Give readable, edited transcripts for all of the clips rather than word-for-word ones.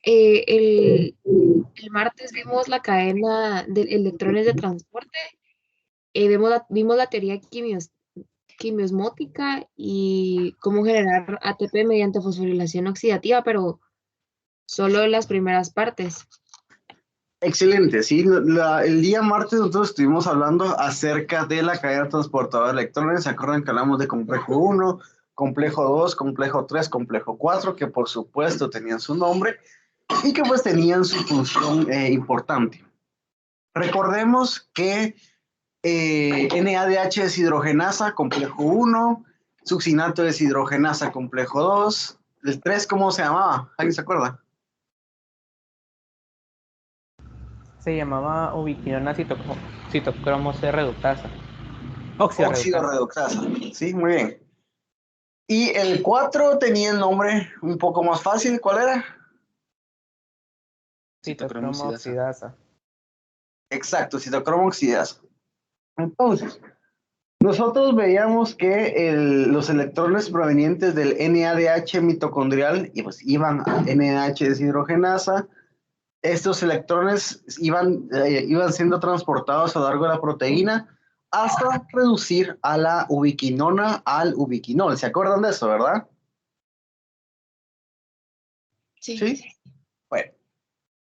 El martes vimos la cadena de electrones de transporte, vimos la teoría quimiosmótica y cómo generar ATP mediante fosforilación oxidativa, pero solo las primeras partes. Excelente, sí. El día martes nosotros estuvimos hablando acerca de la cadena transportadora de electrones. ¿Se acuerdan que hablamos de complejo 1, complejo 2, complejo 3, complejo 4, que por supuesto tenían su nombre y que pues tenían su función importante? Recordemos que NADH deshidrogenasa, complejo 1, succinato deshidrogenasa, complejo 2. El 3, ¿cómo se llamaba? ¿Alguien se acuerda? Se llamaba ubiquinona citocromo C reductasa. Óxido reductasa. Sí, muy bien. Y el 4 tenía el nombre un poco más fácil. ¿Cuál era? Citocromo oxidasa. Exacto, citocromo oxidasa. Entonces, nosotros veíamos que los electrones provenientes del NADH mitocondrial pues, iban a NADH deshidrogenasa. Estos electrones iban siendo transportados a lo largo de la proteína hasta reducir a la ubiquinona al ubiquinol. ¿Se acuerdan de eso, verdad? Sí. Bueno.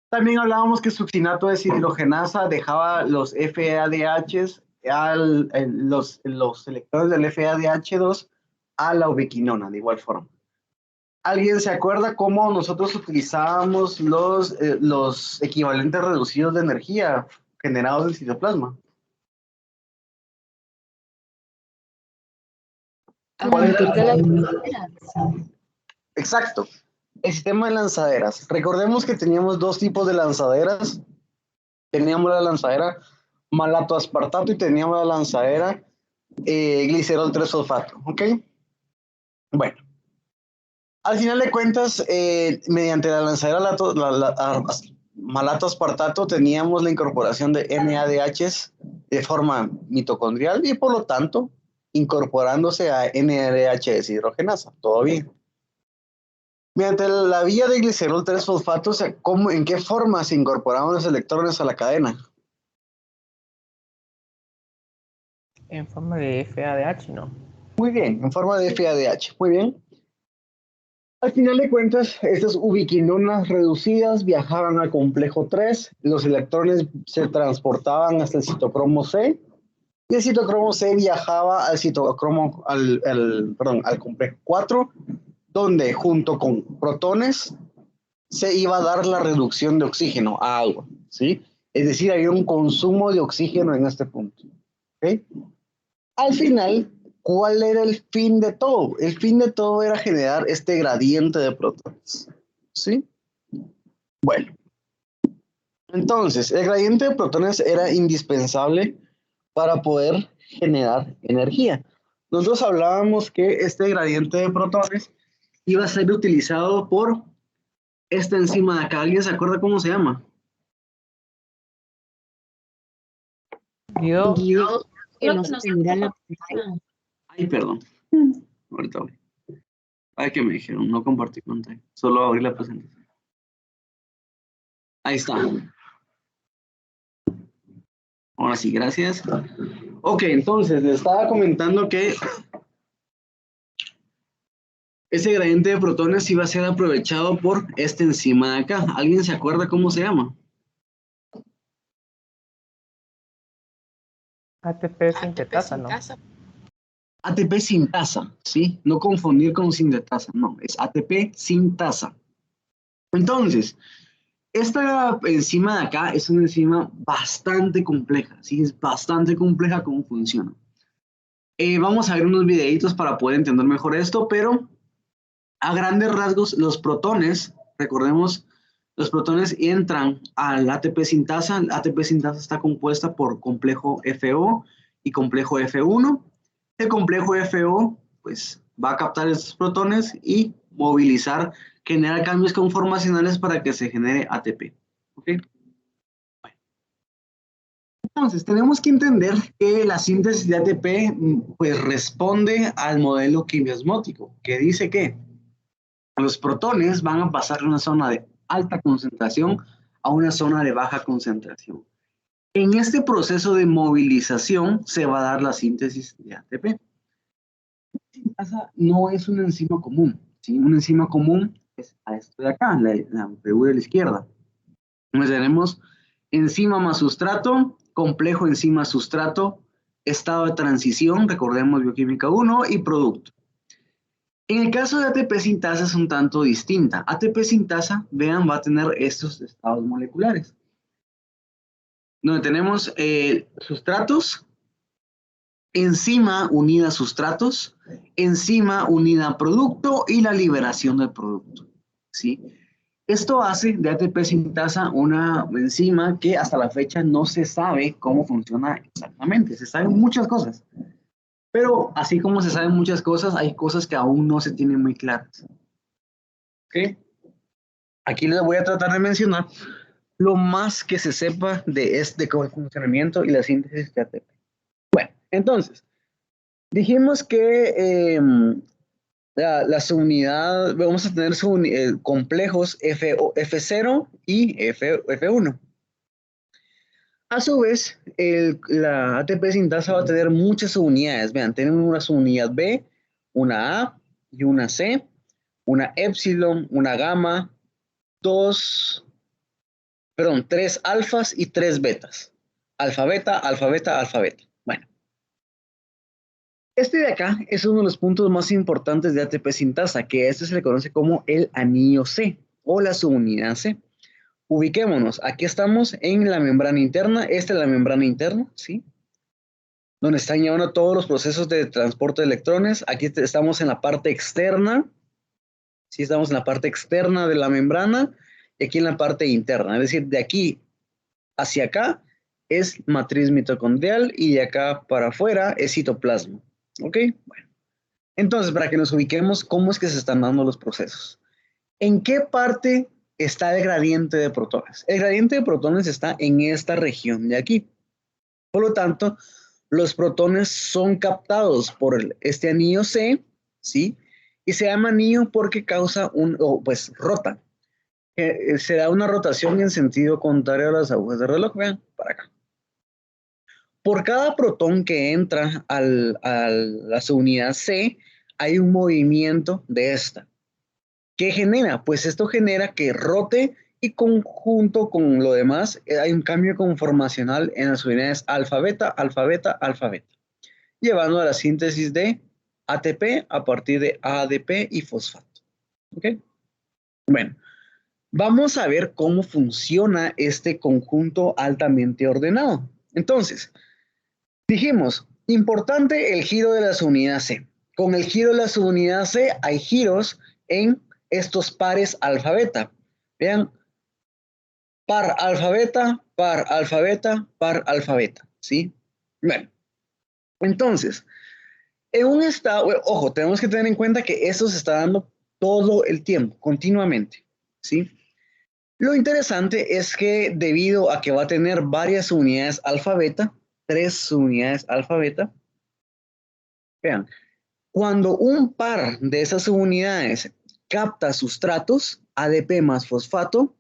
También hablábamos que succinato deshidrogenasa dejaba los FADHs, los electrones del FADH2 a la ubiquinona, de igual forma. ¿Alguien se acuerda cómo nosotros utilizábamos los equivalentes reducidos de energía generados del citoplasma? A partir de las Exacto. El sistema de lanzaderas. Recordemos que teníamos dos tipos de lanzaderas. Teníamos la lanzadera malato aspartato y teníamos la lanzadera glicerol 3-fosfato. ¿Ok? Bueno. Al final de cuentas, mediante la lanzadera malato aspartato teníamos la incorporación de NADHs de forma mitocondrial y por lo tanto incorporándose a NADH deshidrogenasa. Todo bien. Mediante la vía de glicerol 3-fosfato, ¿en qué forma se incorporaban los electrones a la cadena? En forma de FADH, ¿no? Muy bien, en forma de FADH. Muy bien. Al final de cuentas, estas ubiquinonas reducidas viajaban al complejo 3, los electrones se transportaban hasta el citocromo C, y el citocromo C viajaba al al complejo 4, donde junto con protones se iba a dar la reducción de oxígeno a agua, ¿sí? Es decir, había un consumo de oxígeno en este punto, ¿ok? Al final, ¿cuál era el fin de todo? El fin de todo era generar este gradiente de protones, ¿sí? Bueno, entonces, el gradiente de protones era indispensable para poder generar energía. Nosotros hablábamos que este gradiente de protones iba a ser utilizado por esta enzima de acá. ¿Alguien se acuerda cómo se llama? Guido, que no se mira en la pantalla. Ay, perdón. Ahorita voy. Ay, que me dijeron, no compartí pantalla. Solo abrí la presentación. Ahí está. Ahora sí, gracias. Ok, entonces les estaba comentando que ese gradiente de protones iba a ser aprovechado por esta enzima de acá. ¿Alguien se acuerda cómo se llama? ATP sintetasa, ¿no? ATP sintasa, ¿sí? No confundir con sintetasa, no, es ATP sintasa. Entonces, esta enzima de acá es una enzima bastante compleja, ¿sí? Es bastante compleja cómo funciona. Vamos a ver unos videitos para poder entender mejor esto, pero a grandes rasgos, los protones, recordemos, los protones entran al ATP sintasa. El ATP sintasa está compuesta por complejo FO y complejo F1. El complejo FO pues, va a captar estos protones y movilizar, generar cambios conformacionales para que se genere ATP. ¿Okay? Bueno. Entonces, tenemos que entender que la síntesis de ATP pues, responde al modelo quimiosmótico, que dice que los protones van a pasar de una zona de alta concentración a una zona de baja concentración. En este proceso de movilización se va a dar la síntesis de ATP. La sintasa no es una enzima común, ¿sí? Una enzima común es a esto de acá, la figura de la izquierda. Entonces tenemos enzima más sustrato, complejo enzima sustrato, estado de transición, recordemos bioquímica 1, y producto. En el caso de ATP sintasa es un tanto distinta. ATP sintasa, vean, va a tener estos estados moleculares, donde tenemos sustratos, enzima unida a sustratos, enzima unida a producto y la liberación del producto, ¿sí? Esto hace de ATP sintasa una enzima que hasta la fecha no se sabe cómo funciona exactamente. Se saben muchas cosas, pero así como se saben muchas cosas, hay cosas que aún no se tienen muy claras. ¿Ok? Aquí les voy a tratar de mencionar lo más que se sepa de este funcionamiento y la síntesis de ATP. Bueno, entonces, dijimos que la subunidad, vamos a tener complejos F0 y F1. A su vez, la ATP sintasa va a tener muchas subunidades. Vean, tenemos una subunidad B, una A y una C, una epsilon, una gamma, tres alfas y tres betas. Alfa, beta, alfa, beta, alfa, beta. Bueno. Este de acá es uno de los puntos más importantes de ATP sintasa, que este se le conoce como el anillo C o la subunidad C. Ubiquémonos, aquí estamos en la membrana interna, esta es la membrana interna, ¿sí? Donde están llevando todos los procesos de transporte de electrones. Aquí estamos en la parte externa, ¿sí? Estamos en la parte externa de la membrana y aquí en la parte interna, es decir, de aquí hacia acá es matriz mitocondrial y de acá para afuera es citoplasma. ¿Ok? Bueno. Entonces, para que nos ubiquemos, ¿cómo es que se están dando los procesos? ¿En qué parte está el gradiente de protones? El gradiente de protones está en esta región de aquí. Por lo tanto, los protones son captados por este anillo C, ¿sí? Y se llama anillo porque causa pues rota. Se da una rotación en sentido contrario a las agujas de reloj. Vean, para acá. Por cada protón que entra a la subunidad C, hay un movimiento de esta. ¿Qué genera? Pues esto genera que rote y conjunto con lo demás hay un cambio conformacional en las unidades alfa, beta, alfa, beta, alfa, beta, llevando a la síntesis de ATP a partir de ADP y fosfato. ¿Ok? Bueno, vamos a ver cómo funciona este conjunto altamente ordenado. Entonces, dijimos, importante el giro de la subunidad C. Con el giro de la subunidad C hay giros en estos pares alfa-beta. Vean, par alfa-beta, par alfa-beta, par alfa-beta, ¿sí? Bueno, entonces, en un estado, ojo, tenemos que tener en cuenta que esto se está dando todo el tiempo, continuamente, ¿sí? Lo interesante es que debido a que va a tener varias unidades alfa-beta, 3 unidades alfa-beta, vean, cuando un par de esas subunidades capta sustratos, ADP más fosfato,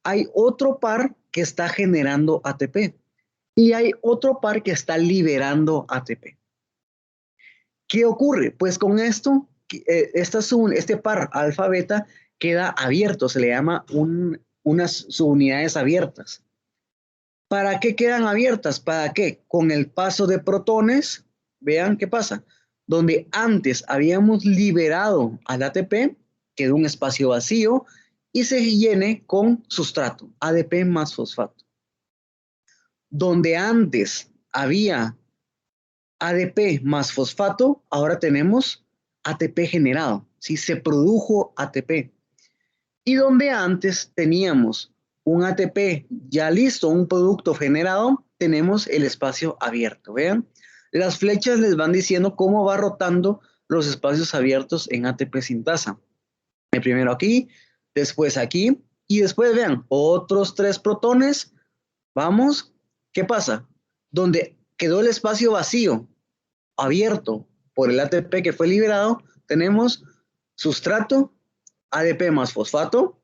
hay otro par que está generando ATP y hay otro par que está liberando ATP. ¿Qué ocurre? Pues con esto, este par alfa-beta queda abierto, se le llama unas subunidades abiertas. ¿Para qué quedan abiertas? ¿Para qué? Con el paso de protones, vean qué pasa. Donde antes habíamos liberado al ATP, quedó un espacio vacío y se llene con sustrato, ADP más fosfato. Donde antes había ADP más fosfato, ahora tenemos ATP generado, ¿sí? Se produjo ATP. Y donde antes teníamos un ATP ya listo, un producto generado, tenemos el espacio abierto. Vean, las flechas les van diciendo cómo va rotando los espacios abiertos en ATP sintasa. El primero aquí, después aquí, y después vean, otros 3 protones. Vamos, ¿qué pasa? Donde quedó el espacio vacío, abierto por el ATP que fue liberado, tenemos sustrato, ADP más fosfato,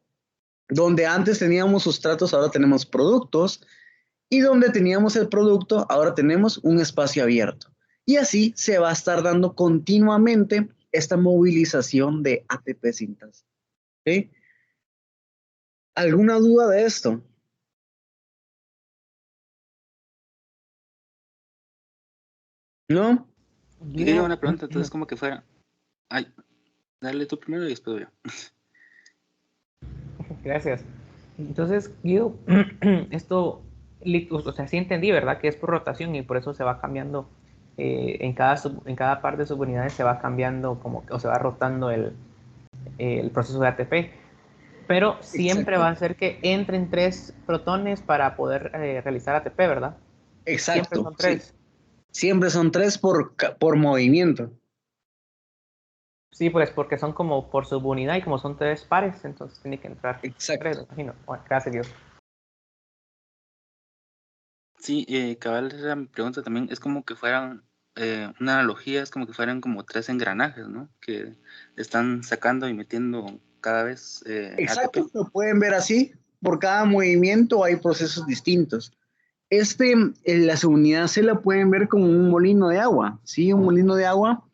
Donde antes teníamos sustratos, ahora tenemos productos. Y donde teníamos el producto, ahora tenemos un espacio abierto. Y así se va a estar dando continuamente esta movilización de ATP sintasa. ¿Sí? ¿Alguna duda de esto? ¿No? Yo tenía Guido, una pregunta, entonces como que fuera... Ay, dale tú primero y después yo. gracias. Entonces, Guido, esto, o sea, sí entendí, ¿verdad? Que es por rotación y por eso se va cambiando, en cada par de subunidades se va cambiando, o se va rotando el proceso de ATP. Pero siempre va Exacto. a ser que entren 3 protones para poder realizar ATP, ¿verdad? Siempre Exacto, son sí. 3. Siempre son 3 por movimiento. Sí, pues porque son como por subunidad y como son 3 pares, entonces tiene que entrar 3, Exacto. me imagino. Bueno, gracias, Dios. Sí, cabal, esa mi pregunta también es como que fueran, una analogía, es como que fueran como 3 engranajes, ¿no? Que están sacando y metiendo cada vez ATP. Exacto, lo pueden ver así. Por cada movimiento hay procesos distintos. La subunidad C la pueden ver como un molino de agua. ¿Sí? Un molino de agua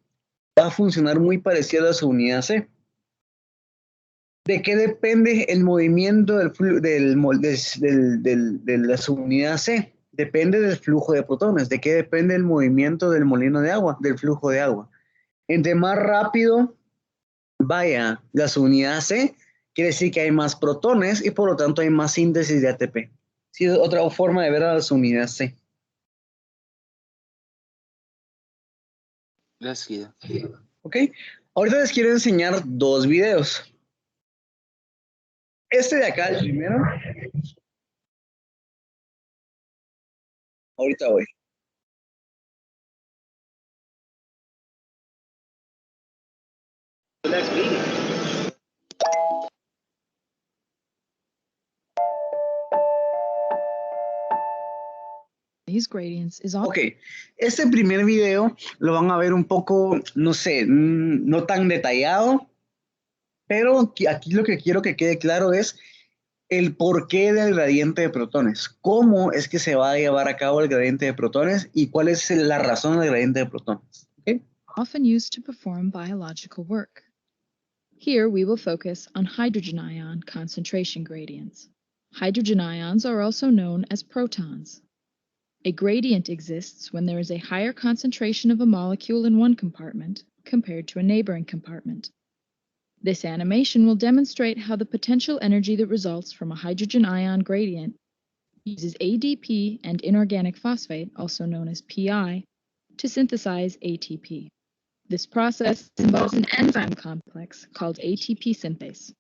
va a funcionar muy parecido a la subunidad C. ¿De qué depende el movimiento de la subunidad C? Depende del flujo de protones. ¿De qué depende el movimiento del molino de agua? Del flujo de agua. Entre más rápido vaya la subunidad C, quiere decir que hay más protones y por lo tanto hay más síntesis de ATP. Sí, otra forma de ver a la subunidad C. Gracias, Guido. ¿Ok? Ahorita les quiero enseñar 2 videos. Este de acá, el primero. Ahorita voy. These gradients is all. Ok, este primer video lo van a ver un poco, no sé, no tan detallado, pero aquí lo que quiero que quede claro es el porqué del gradiente de protones, cómo es que se va a llevar a cabo el gradiente de protones y cuál es la razón del gradiente de protones. ¿Okay? Often used to perform biological work. Here we will focus on hydrogen ion concentration gradients. Hydrogen ions are also known as protons. A gradient exists when there is a higher concentration of a molecule in one compartment compared to a neighboring compartment. This animation will demonstrate how the potential energy that results from a hydrogen ion gradient uses ADP and inorganic phosphate, also known as PI, to synthesize ATP. This process involves an enzyme complex called ATP synthase.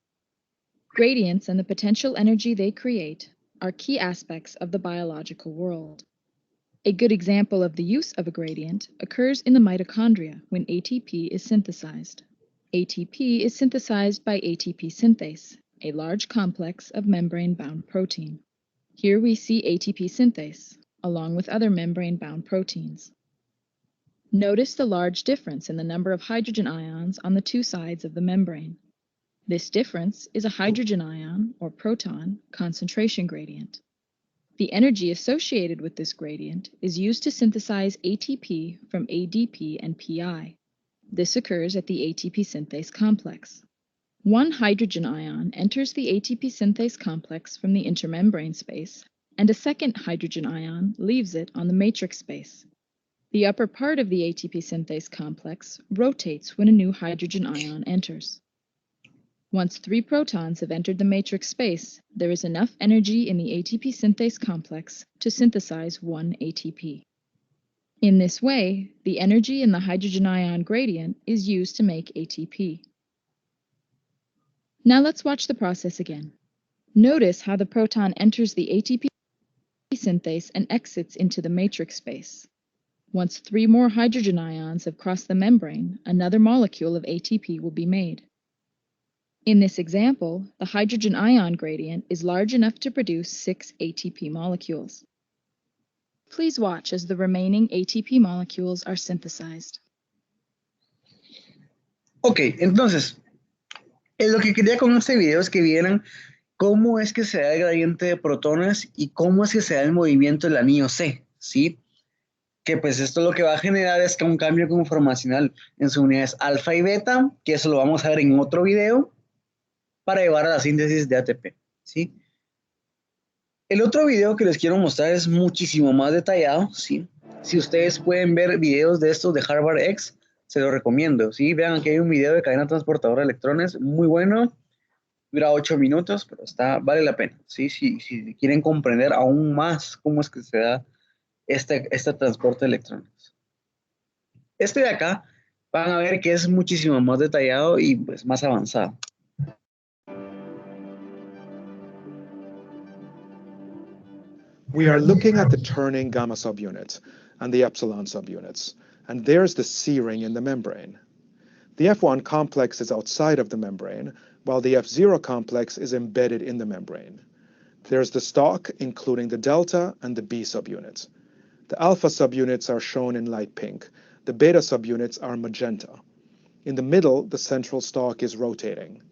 Gradients and the potential energy they create are key aspects of the biological world. A good example of the use of a gradient occurs in the mitochondria when ATP is synthesized. ATP is synthesized by ATP synthase, a large complex of membrane-bound protein. Here we see ATP synthase, along with other membrane-bound proteins. Notice the large difference in the number of hydrogen ions on the 2 sides of the membrane. This difference is a hydrogen ion, or proton, concentration gradient. The energy associated with this gradient is used to synthesize ATP from ADP and PI. This occurs at the ATP synthase complex. One hydrogen ion enters the ATP synthase complex from the intermembrane space, and a second hydrogen ion leaves it on the matrix space. The upper part of the ATP synthase complex rotates when a new hydrogen ion enters. Once 3 protons have entered the matrix space, there is enough energy in the ATP synthase complex to synthesize 1 ATP. In this way, the energy in the hydrogen ion gradient is used to make ATP. Now let's watch the process again. Notice how the proton enters the ATP synthase and exits into the matrix space. Once 3 more hydrogen ions have crossed the membrane, another molecule of ATP will be made. In this example, the hydrogen ion gradient is large enough to produce 6 ATP molecules. Please watch as the remaining ATP molecules are synthesized. Ok, entonces, lo que quería con este video es que vieran cómo es que se da el gradiente de protones y cómo es que se da el movimiento del anillo C, ¿sí? Que pues esto lo que va a generar es que un cambio conformacional en sus unidades alfa y beta, que eso lo vamos a ver en otro video, para llevar a la síntesis de ATP, ¿sí? El otro video que les quiero mostrar es muchísimo más detallado, ¿sí? Si ustedes pueden ver videos de estos de Harvard X, se los recomiendo, ¿sí? Vean, aquí hay un video de cadena transportadora de electrones, muy bueno, dura 8 minutos, pero vale la pena, ¿sí? Si quieren comprender aún más cómo es que se da este transporte de electrones. Este de acá, van a ver que es muchísimo más detallado y pues más avanzado. We are looking at the turning gamma subunit and the epsilon subunits, and there's the C ring in the membrane. The F1 complex is outside of the membrane, while the F0 complex is embedded in the membrane. There's the stalk, including the delta and the B subunit. The alpha subunits are shown in light pink. The beta subunits are magenta. In the middle, the central stalk is rotating.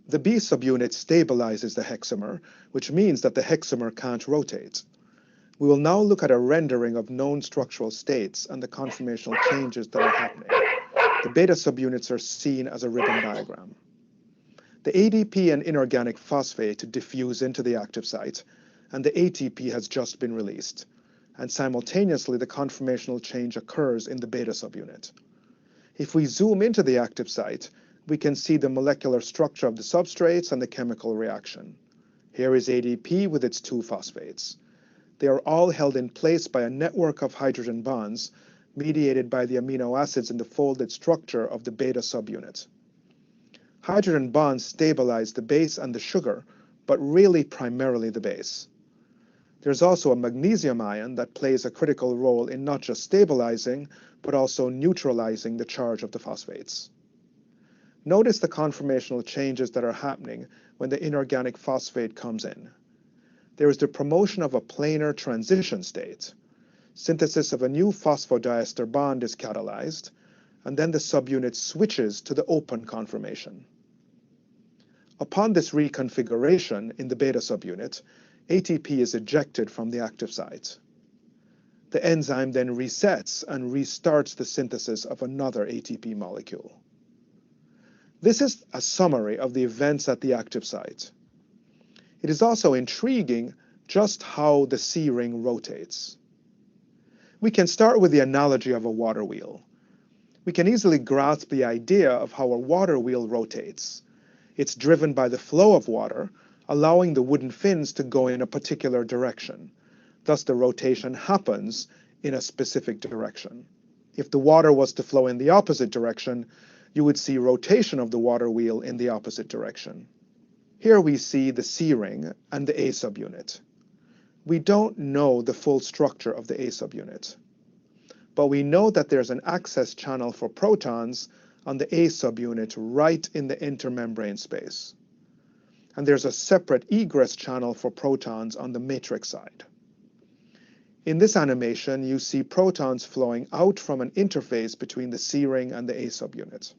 The B subunit stabilizes the hexamer, which means that the hexamer can't rotate. We will now look at a rendering of known structural states and the conformational changes that are happening. The beta subunits are seen as a ribbon diagram. The ADP and inorganic phosphate diffuse into the active site, and the ATP has just been released, and simultaneously the conformational change occurs in the beta subunit. If we zoom into the active site, we can see the molecular structure of the substrates and the chemical reaction. Here is ADP with its 2 phosphates. They are all held in place by a network of hydrogen bonds mediated by the amino acids in the folded structure of the beta subunit. Hydrogen bonds stabilize the base and the sugar, but really primarily the base. There's also a magnesium ion that plays a critical role in not just stabilizing, but also neutralizing the charge of the phosphates. Notice the conformational changes that are happening when the inorganic phosphate comes in. There is the promotion of a planar transition state. Synthesis of a new phosphodiester bond is catalyzed, and then the subunit switches to the open conformation. Upon this reconfiguration in the beta subunit, ATP is ejected from the active site. The enzyme then resets and restarts the synthesis of another ATP molecule. This is a summary of the events at the active site. It is also intriguing just how the C ring rotates. We can start with the analogy of a water wheel. We can easily grasp the idea of how a water wheel rotates. It's driven by the flow of water, allowing the wooden fins to go in a particular direction. Thus, the rotation happens in a specific direction. If the water was to flow in the opposite direction, you would see rotation of the water wheel in the opposite direction. Here we see the C ring and the A subunit. We don't know the full structure of the A subunit, but we know that there's an access channel for protons on the A subunit right in the intermembrane space. And there's a separate egress channel for protons on the matrix side. In this animation, you see protons flowing out from an interface between the C ring and the A subunit.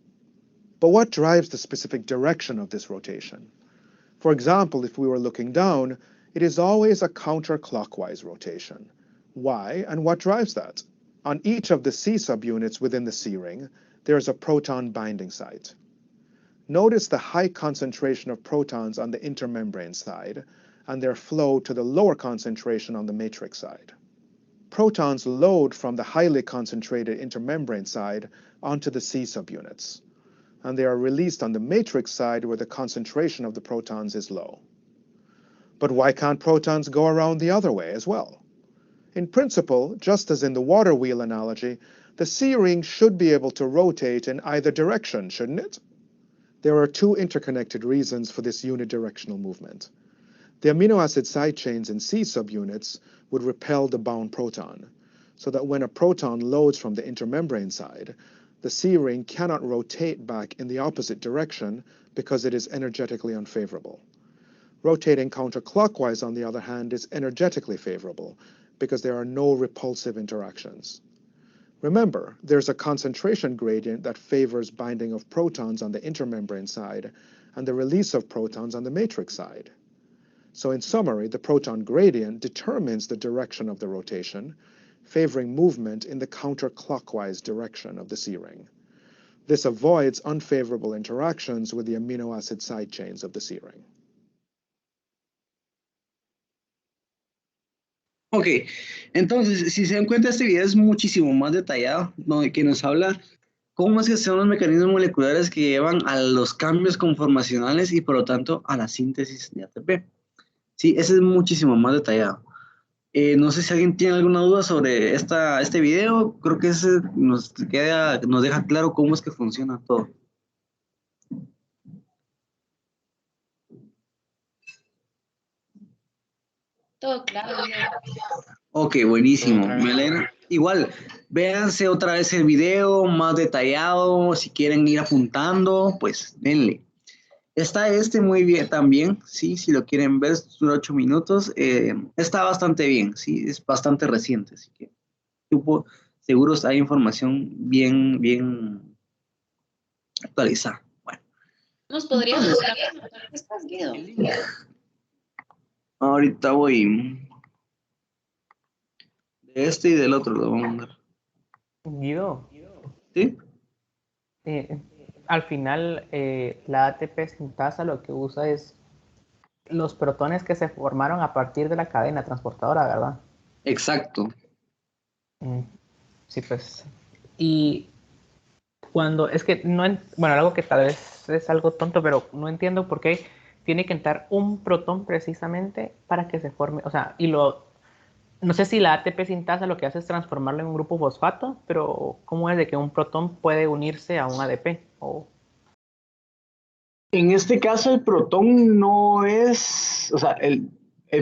But what drives the specific direction of this rotation? For example, if we were looking down, it is always a counterclockwise rotation. Why and what drives that? On each of the C subunits within the C ring, there is a proton binding site. Notice the high concentration of protons on the intermembrane side and their flow to the lower concentration on the matrix side. Protons load from the highly concentrated intermembrane side onto the C subunits, and they are released on the matrix side where the concentration of the protons is low. But why can't protons go around the other way as well? In principle, just as in the water wheel analogy, the C ring should be able to rotate in either direction, shouldn't it? There are 2 interconnected reasons for this unidirectional movement. The amino acid side chains in C subunits would repel the bound proton, so that when a proton loads from the intermembrane side, the C ring cannot rotate back in the opposite direction because it is energetically unfavorable. Rotating counterclockwise, on the other hand, is energetically favorable because there are no repulsive interactions. Remember, there's a concentration gradient that favors binding of protons on the intermembrane side and the release of protons on the matrix side. So in summary, the proton gradient determines the direction of the rotation, favoring movement in the counterclockwise direction of the C-ring. This avoids unfavorable interactions with the amino acid side chains of the C-ring. Ok, entonces, si se dan cuenta, este video es muchísimo más detallado, que nos habla cómo es que son los mecanismos moleculares que llevan a los cambios conformacionales y, por lo tanto, a la síntesis de ATP. Sí, ese es muchísimo más detallado. No sé si alguien tiene alguna duda sobre este video. Creo que ese nos deja claro cómo es que funciona todo. Todo claro. Ok, buenísimo. Me alegra. Igual, véanse otra vez el video más detallado. Si quieren ir apuntando, pues denle. Está muy bien también, sí, si lo quieren ver, dura 8 minutos. Está bastante bien, sí, es bastante reciente, así que seguro hay información bien actualizada. Bueno. ¿Nos podrías mostrar qué estás, Guido? Ahorita voy. De este y del otro lo voy a mandar. Guido, ¿Sí? al final la ATP sintasa lo que usa es los protones que se formaron a partir de la cadena transportadora, ¿verdad? Exacto. Sí, pues. Y cuando, es que no, bueno, algo que tal vez es algo tonto, pero no entiendo por qué tiene que entrar un protón precisamente para que se forme, o sea, no sé si la ATP sintasa lo que hace es transformarlo en un grupo fosfato, pero ¿cómo es de que un protón puede unirse a un ADP? En este caso el protón no es, o sea, el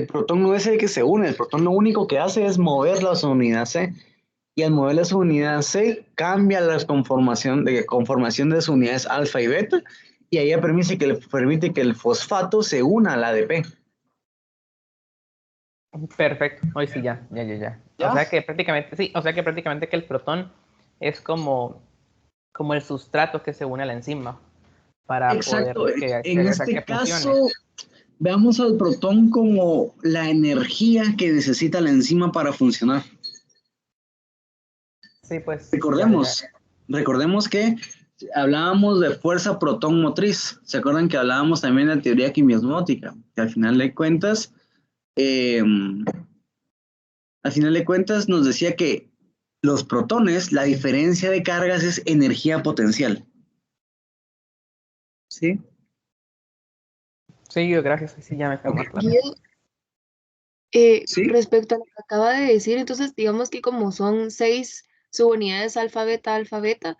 protón no es el que se une, el protón lo único que hace es mover la subunidad C. Y al mover la subunidad C, cambia la conformación de sus unidades alfa y beta, y ahí permite que el fosfato se una al ADP. Perfecto, hoy sí, ya. ¿Ya? O sea que prácticamente que el protón es como el sustrato que se une a la enzima para Exacto. poder que En este funcione. caso, veamos al protón como la energía que necesita la enzima para funcionar. Sí, pues. Recordemos que hablábamos de fuerza protón motriz. ¿Se acuerdan que hablábamos también de la teoría quimiosmótica? Que al final de cuentas nos decía que los protones, la diferencia de cargas es energía potencial. ¿Sí? Sí, gracias. Sí, ya me quedó más claro. ¿Sí? Respecto a lo que acaba de decir, entonces digamos que como son 6 subunidades alfa, beta,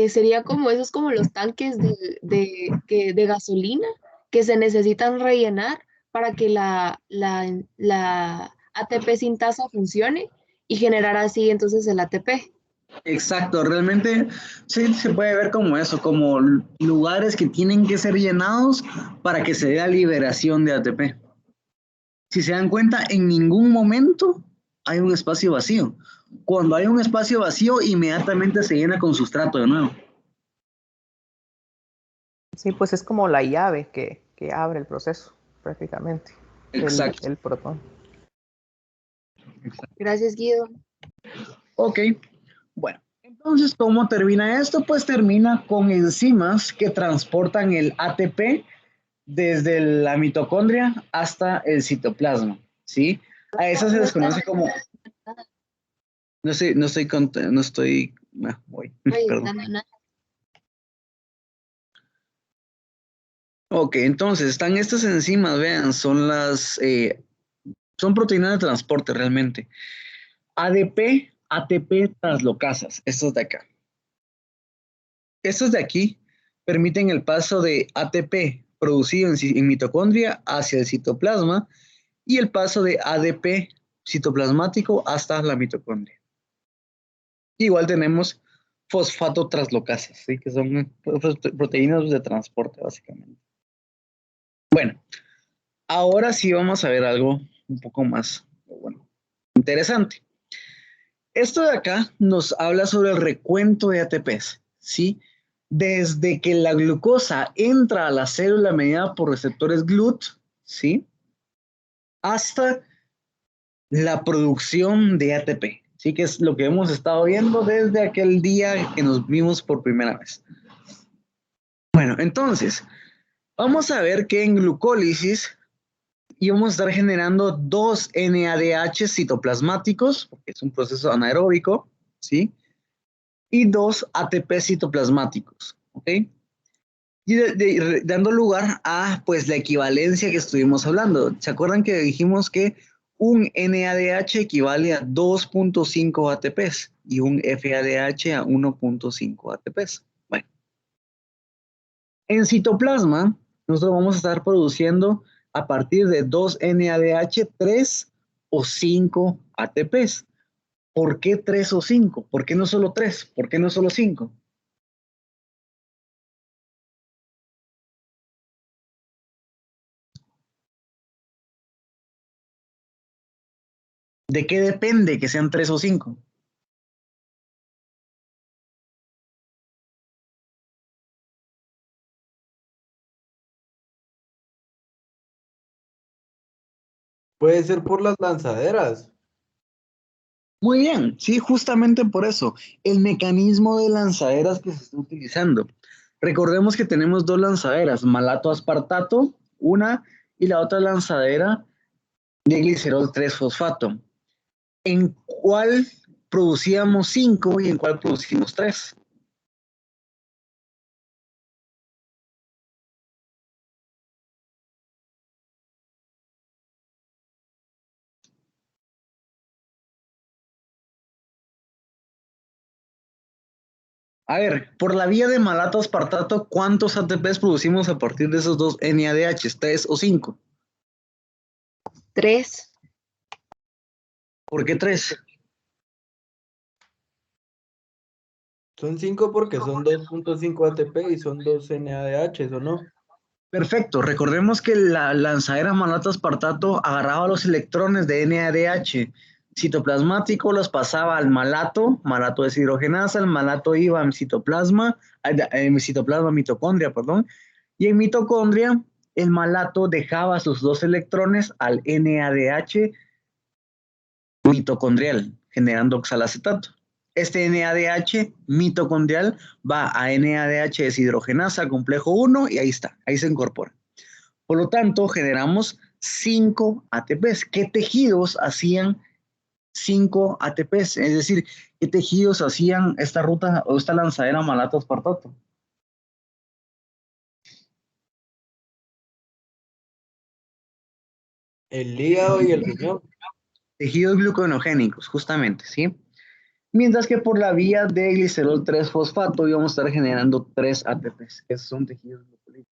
sería como esos como los tanques de gasolina que se necesitan rellenar para que la ATP sintasa funcione y generar así entonces el ATP. Exacto, realmente sí se puede ver como eso, como lugares que tienen que ser llenados para que se dé la liberación de ATP. Si se dan cuenta, en ningún momento hay un espacio vacío. Cuando hay un espacio vacío, inmediatamente se llena con sustrato de nuevo. Sí, pues es como la llave que abre el proceso, prácticamente. Exacto. El protón. Gracias, Guido. Ok, bueno. Entonces, ¿cómo termina esto? Pues termina con enzimas que transportan el ATP desde la mitocondria hasta el citoplasma, ¿sí? A eso se les conoce como... Perdón. Ok, entonces, están estas enzimas, vean, son proteínas de transporte realmente. ADP, ATP translocasas, estos de acá. Estos de aquí permiten el paso de ATP producido en mitocondria hacia el citoplasma y el paso de ADP citoplasmático hasta la mitocondria. Igual tenemos fosfato translocasas, ¿sí? Que son proteínas de transporte, básicamente. Bueno, ahora sí vamos a ver algo un poco más, interesante. Esto de acá nos habla sobre el recuento de ATPs, ¿sí? Desde que la glucosa entra a la célula mediada por receptores GLUT, ¿sí? hasta la producción de ATP. Sí, que es lo que hemos estado viendo desde aquel día que nos vimos por primera vez. Bueno, entonces, vamos a ver que en glucólisis íbamos a estar generando 2 NADH citoplasmáticos, porque es un proceso anaeróbico, ¿sí? Y 2 ATP citoplasmáticos, ¿ok? Y dando lugar a, pues, la equivalencia que estuvimos hablando. ¿Se acuerdan que dijimos que un NADH equivale a 2.5 ATPs y un FADH a 1.5 ATPs? Bueno, en citoplasma, nosotros vamos a estar produciendo a partir de 2 NADH 3 o 5 ATPs. ¿Por qué 3 o 5? ¿Por qué no solo 3? ¿Por qué no solo 5? ¿De qué depende que sean 3 o 5? Puede ser por las lanzaderas. Muy bien, sí, justamente por eso, el mecanismo de lanzaderas que se está utilizando. Recordemos que tenemos 2 lanzaderas, malato aspartato, una, y la otra lanzadera de glicerol 3-fosfato. ¿En cuál producíamos 5 y en cuál producimos 3? A ver, por la vía de malato aspartato, ¿cuántos ATPs producimos a partir de esos 2 NADH? ¿3 o 5? 3. ¿Por qué 3? Son 5 porque son 2.5 ATP y son 2 NADH, ¿o no? Perfecto, recordemos que la lanzadera malato aspartato agarraba los electrones de NADH citoplasmático, los pasaba al malato, malato deshidrogenasa, el malato iba en citoplasma, mitocondria, perdón, y en mitocondria el malato dejaba sus 2 electrones al NADH mitocondrial, generando oxalacetato. Este NADH mitocondrial va a NADH deshidrogenasa, complejo 1, y ahí está, ahí se incorpora. Por lo tanto, generamos 5 ATPs. ¿Qué tejidos hacían 5 ATPs? Es decir, ¿qué tejidos hacían esta ruta o esta lanzadera malato aspartato? El hígado y el riñón. Tejidos gluconeogénicos, justamente, ¿sí? Mientras que por la vía de glicerol 3-fosfato íbamos a estar generando 3 ATPs, que son tejidos glucolíticos.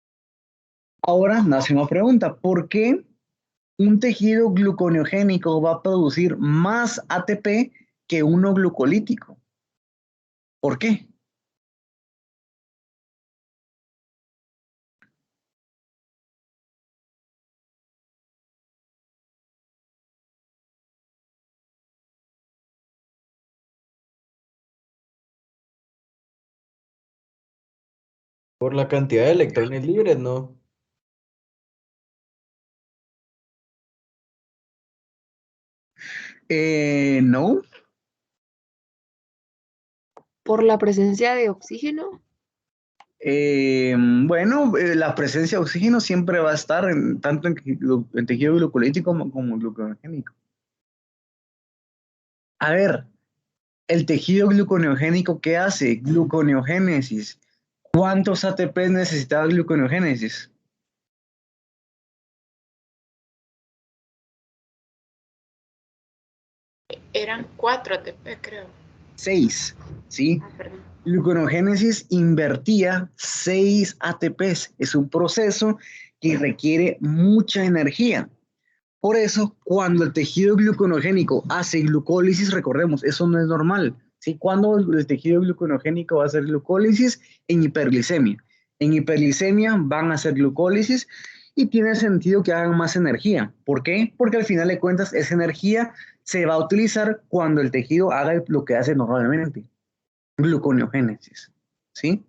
Ahora nace una pregunta, ¿por qué un tejido gluconeogénico va a producir más ATP que uno glucolítico? ¿Por qué? Por la cantidad de electrones libres, ¿no? No. Por la presencia de oxígeno. Bueno, la presencia de oxígeno siempre va a estar tanto en tejido glucolítico como gluconeogénico. A ver, el tejido gluconeogénico, ¿qué hace? Gluconeogénesis. ¿Cuántos ATP necesitaba gluconeogénesis? Eran 4 ATP, creo. 6, ¿sí? Perdón. Gluconeogénesis invertía 6 ATPs. Es un proceso que requiere mucha energía. Por eso, cuando el tejido gluconeogénico hace glucólisis, recordemos, eso no es normal, ¿sí? Cuando el tejido gluconeogénico va a hacer glucólisis en hiperglicemia. En hiperglicemia van a hacer glucólisis y tiene sentido que hagan más energía. ¿Por qué? Porque al final de cuentas esa energía se va a utilizar cuando el tejido haga lo que hace normalmente, gluconeogénesis, ¿sí?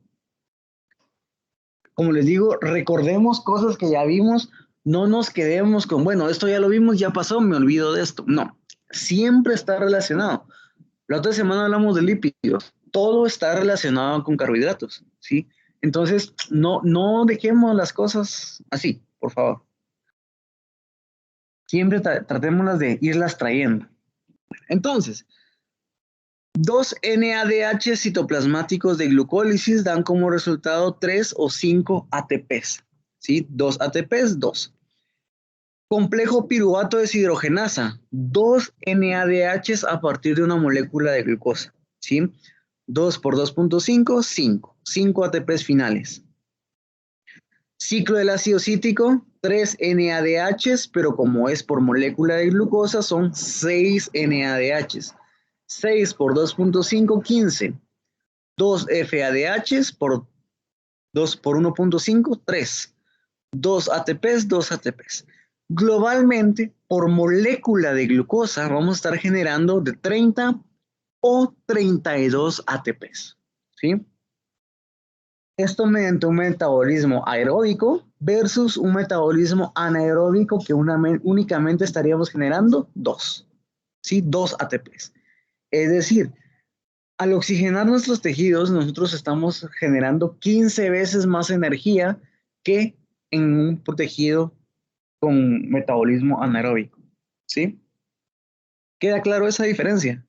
Como les digo, recordemos cosas que ya vimos No nos quedemos con, bueno, esto ya lo vimos, ya pasó, me olvido de esto. No, siempre está relacionado. La otra semana hablamos de lípidos. Todo está relacionado con carbohidratos, ¿sí? Entonces, no dejemos las cosas así, por favor. Siempre tratémoslas de irlas trayendo. Entonces, 2 NADH citoplasmáticos de glucólisis dan como resultado 3 o 5 ATPs, ¿sí? 2 ATPs, 2. Complejo piruvato deshidrogenasa, 2 NADHs a partir de una molécula de glucosa, ¿sí? 2 por 2.5, 5. 5 ATPs finales. Ciclo del ácido cítrico, 3 NADHs, pero como es por molécula de glucosa, son 6 NADHs. 6 por 2.5, 15. 2 FADHs por 2 por 1.5, 3. 2 ATPs, 2 ATPs. Globalmente, por molécula de glucosa, vamos a estar generando de 30 o 32 ATPs, ¿sí? Esto mediante un metabolismo aeróbico versus un metabolismo anaeróbico que únicamente estaríamos generando 2, ¿sí? 2 ATPs. Es decir, al oxigenar nuestros tejidos, nosotros estamos generando 15 veces más energía que en un tejido con metabolismo anaeróbico, ¿sí? ¿Queda claro esa diferencia?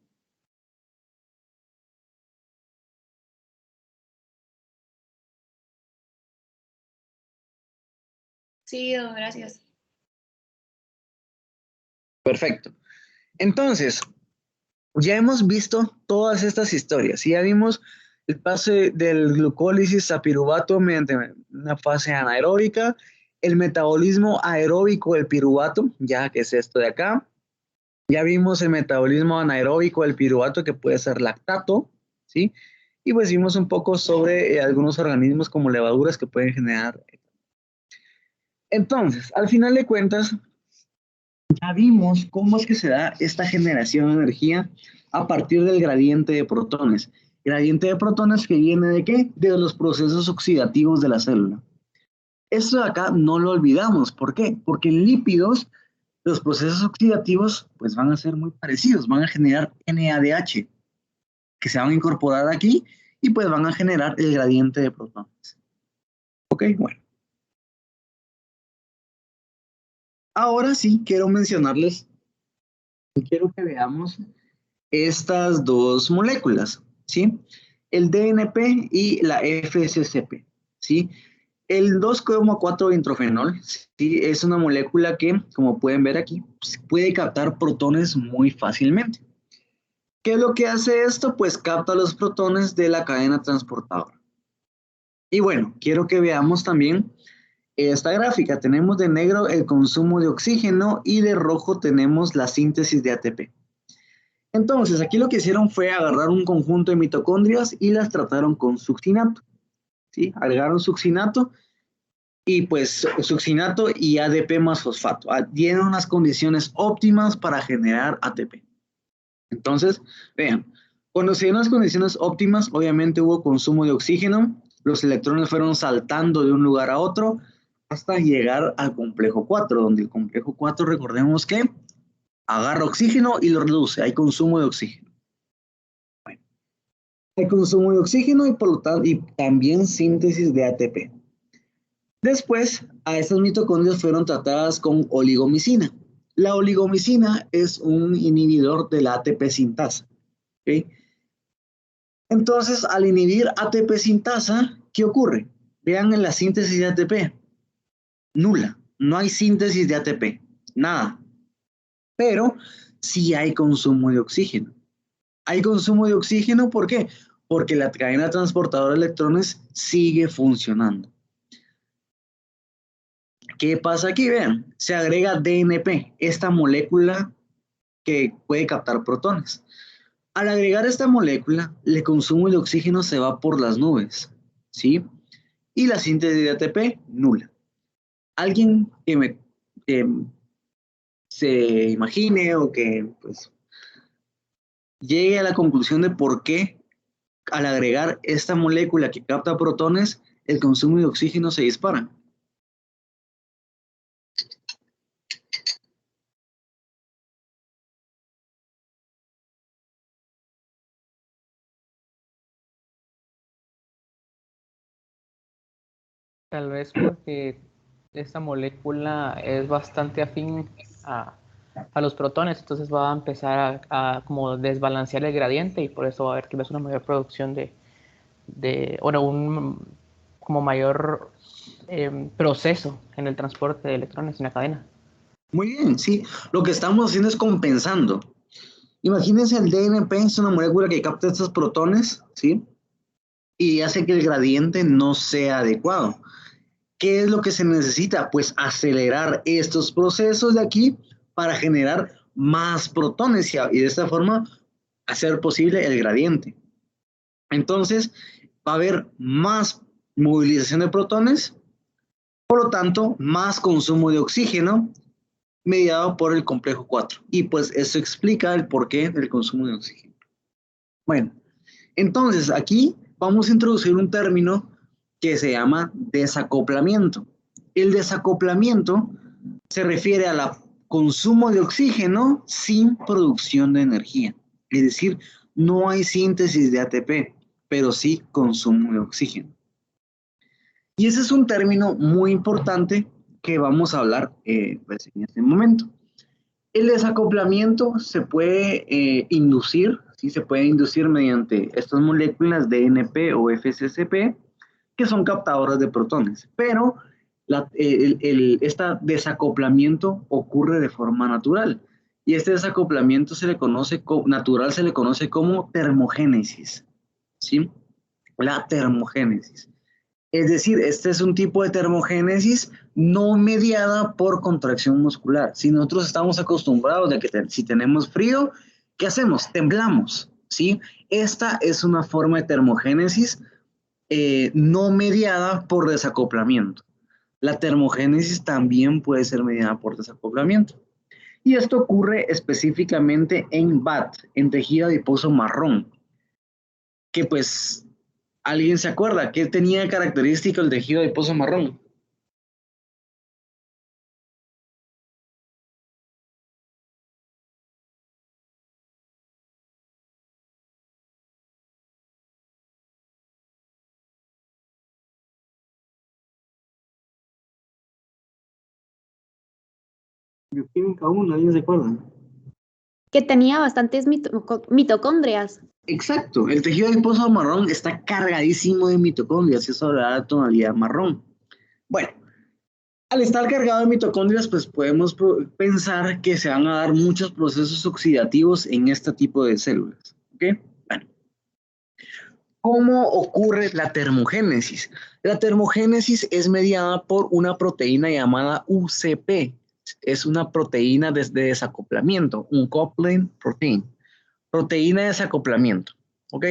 Sí, gracias. Perfecto. Entonces, ya hemos visto todas estas historias. Ya vimos el pase del glucólisis a piruvato mediante una fase anaeróbica, el metabolismo aeróbico del piruvato, ya que es esto de acá. Ya vimos el metabolismo anaeróbico del piruvato, que puede ser lactato, ¿sí? Y pues vimos un poco sobre algunos organismos como levaduras que pueden generar. Entonces, al final de cuentas, ya vimos cómo es que se da esta generación de energía a partir del gradiente de protones. Gradiente de protones que viene ¿de qué? De los procesos oxidativos de la célula. Esto de acá no lo olvidamos. ¿Por qué? Porque en lípidos los procesos oxidativos pues van a ser muy parecidos. Van a generar NADH que se van a incorporar aquí y pues van a generar el gradiente de protones. Ok, bueno. Ahora sí quiero mencionarles, quiero que veamos estas dos moléculas, ¿sí? El DNP y la FSCP, ¿sí? El 2,4-introfenol, ¿sí? Es una molécula que, como pueden ver aquí, puede captar protones muy fácilmente. ¿Qué es lo que hace esto? Pues capta los protones de la cadena transportadora. Y bueno, quiero que veamos también esta gráfica. Tenemos de negro el consumo de oxígeno y de rojo tenemos la síntesis de ATP. Entonces, aquí lo que hicieron fue agarrar un conjunto de mitocondrias y las trataron con succinato, ¿sí? Agregaron succinato y pues succinato y ADP más fosfato. Dieron unas condiciones óptimas para generar ATP. Entonces, vean, cuando se dieron las condiciones óptimas, obviamente hubo consumo de oxígeno, los electrones fueron saltando de un lugar a otro hasta llegar al complejo 4, donde el complejo 4, recordemos que agarra oxígeno y lo reduce, hay consumo de oxígeno. Bueno, hay consumo de oxígeno y por lo tanto, y también síntesis de ATP. Después, a estas mitocondrias fueron tratadas con oligomicina. La oligomicina es un inhibidor de la ATP sintasa. ¿Okay? Entonces, al inhibir ATP sintasa, ¿qué ocurre? Vean en la síntesis de ATP. Nula. No hay síntesis de ATP. Nada. Pero sí hay consumo de oxígeno. Hay consumo de oxígeno, ¿por qué? Porque la cadena transportadora de electrones sigue funcionando. ¿Qué pasa aquí? Vean, se agrega DNP, esta molécula que puede captar protones. Al agregar esta molécula, el consumo de oxígeno se va por las nubes, ¿sí? Y la síntesis de ATP, nula. Alguien que se imagine o que pues, llegue a la conclusión de por qué al agregar esta molécula que capta protones, el consumo de oxígeno se dispara. Tal vez porque esta molécula es bastante afín a los protones, entonces va a empezar a como desbalancear el gradiente y por eso va a haber que ves una mayor producción bueno, un como mayor proceso en el transporte de electrones en la cadena. Muy bien, sí. Lo que estamos haciendo es compensando. Imagínense el DNP es una molécula que capta estos protones, ¿sí? Y hace que el gradiente no sea adecuado. ¿Qué es lo que se necesita? Pues acelerar estos procesos de aquí para generar más protones y de esta forma hacer posible el gradiente. Entonces, va a haber más movilización de protones, por lo tanto, más consumo de oxígeno mediado por el complejo 4. Y pues eso explica el porqué del consumo de oxígeno. Bueno, entonces aquí vamos a introducir un término que se llama desacoplamiento. El desacoplamiento se refiere al consumo de oxígeno sin producción de energía. Es decir, no hay síntesis de ATP, pero sí consumo de oxígeno. Y ese es un término muy importante que vamos a hablar pues, en este momento. El desacoplamiento se puede inducir, ¿sí? Se puede inducir mediante estas moléculas DNP o FSSP, que son captadoras de protones, pero este desacoplamiento ocurre de forma natural. Y este desacoplamiento natural se le conoce como termogénesis, ¿sí? La termogénesis. Es decir, este es un tipo de termogénesis no mediada por contracción muscular. Si nosotros estamos acostumbrados a que si tenemos frío, ¿qué hacemos? Temblamos, ¿sí? Esta es una forma de termogénesis no mediada por desacoplamiento. La termogénesis también puede ser mediada por desacoplamiento. Y esto ocurre específicamente en BAT, en tejido adiposo marrón, que pues... ¿Alguien se acuerda qué tenía de característico el tejido adiposo marrón? Bioquímica 1, ¿alguien se acuerda? Que tenía bastantes mitocondrias. Exacto, el tejido adiposo marrón está cargadísimo de mitocondrias, eso le da la tonalidad marrón. Bueno, al estar cargado de mitocondrias, pues podemos pensar que se van a dar muchos procesos oxidativos en este tipo de células. ¿Ok? Bueno, ¿cómo ocurre la termogénesis? La termogénesis es mediada por una proteína llamada UCP. Es una proteína de desacoplamiento, un coupling protein. Proteína de desacoplamiento. ¿Ok?